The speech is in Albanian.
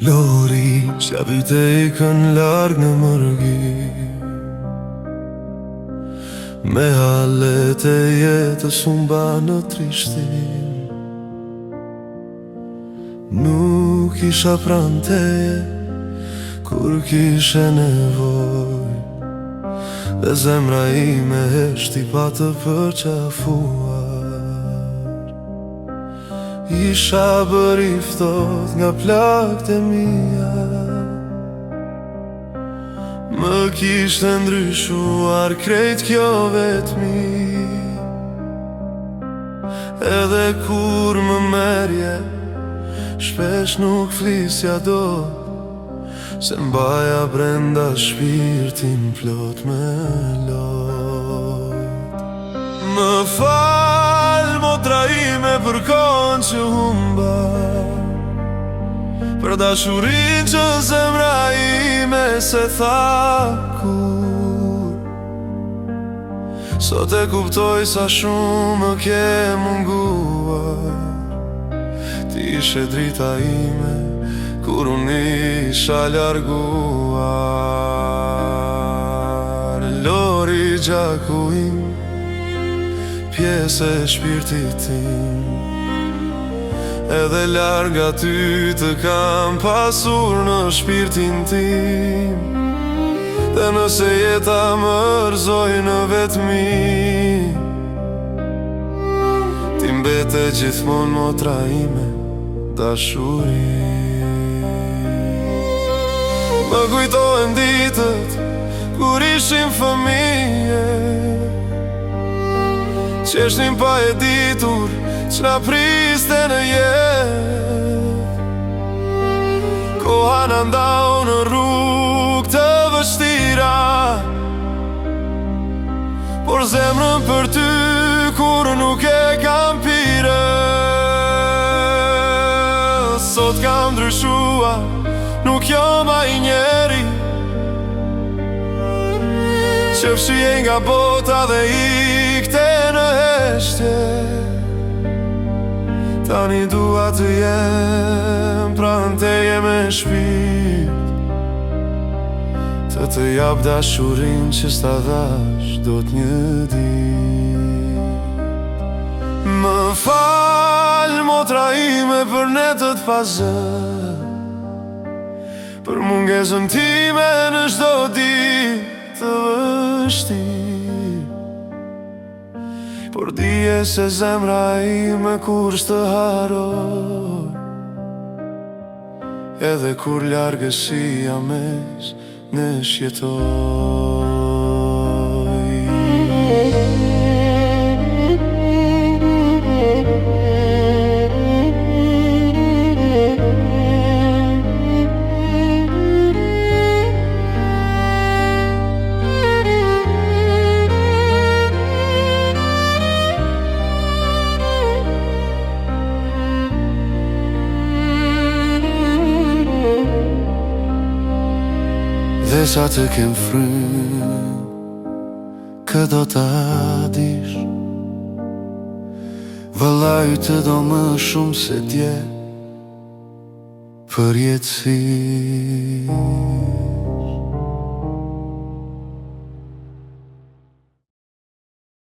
Lori që vite I kën larg në mërgi, me halet e jetës umba në trishtim. Nuk isha pranë teje kur kishe nevoj, dhe zemra ime heshti pa të përqafuar. Isha bër I ftoht nga plagët e mia, më kishte ndryshuar krejt kjo vetmi. Edhe kur më merje, shpesh nuk flisja dot, se mbaja brenda shpirtin plot me lot. Më fal, motra ime, për kohën që humba, për dashurin që zemra ime se tha kur. Sot e kuptoj sa shumë më ke munguar, ti ishe drita ime kur unë isha larguar. Lori gjaku im, pjesë e shpirtit tim, edhe larga ty të kam pasur në shpirtin tim. Dhe nëse jeta më rëzoj në vetmi, ti mbete gjithmon motra ime dashuri. Më kujtojnë ditët kur ishim fëmije, qeshnim pa e ditur që na priste në jet. Koha na ndau në rrugë të vështira, por zemrën për ty kur nuk e kam pire. Sot kam ndryshua, nuk jam ai njeri që fshije nga bota dhe ikte në heshtje. Tani dua të jem pranë teje me shpirt, të jap dashurin që s'ta dhash dot një dit. Më fal, motra ime, për netët pa zë, për mungesën time në çdo ditë të vështirë. Por dije se zemra ime kur s'të haroj, edhe kur largësia mes ne shjetoj. Dhe sa të kem frymë, këdo ta dish, vëllai të do më shumë se dje për jetësi.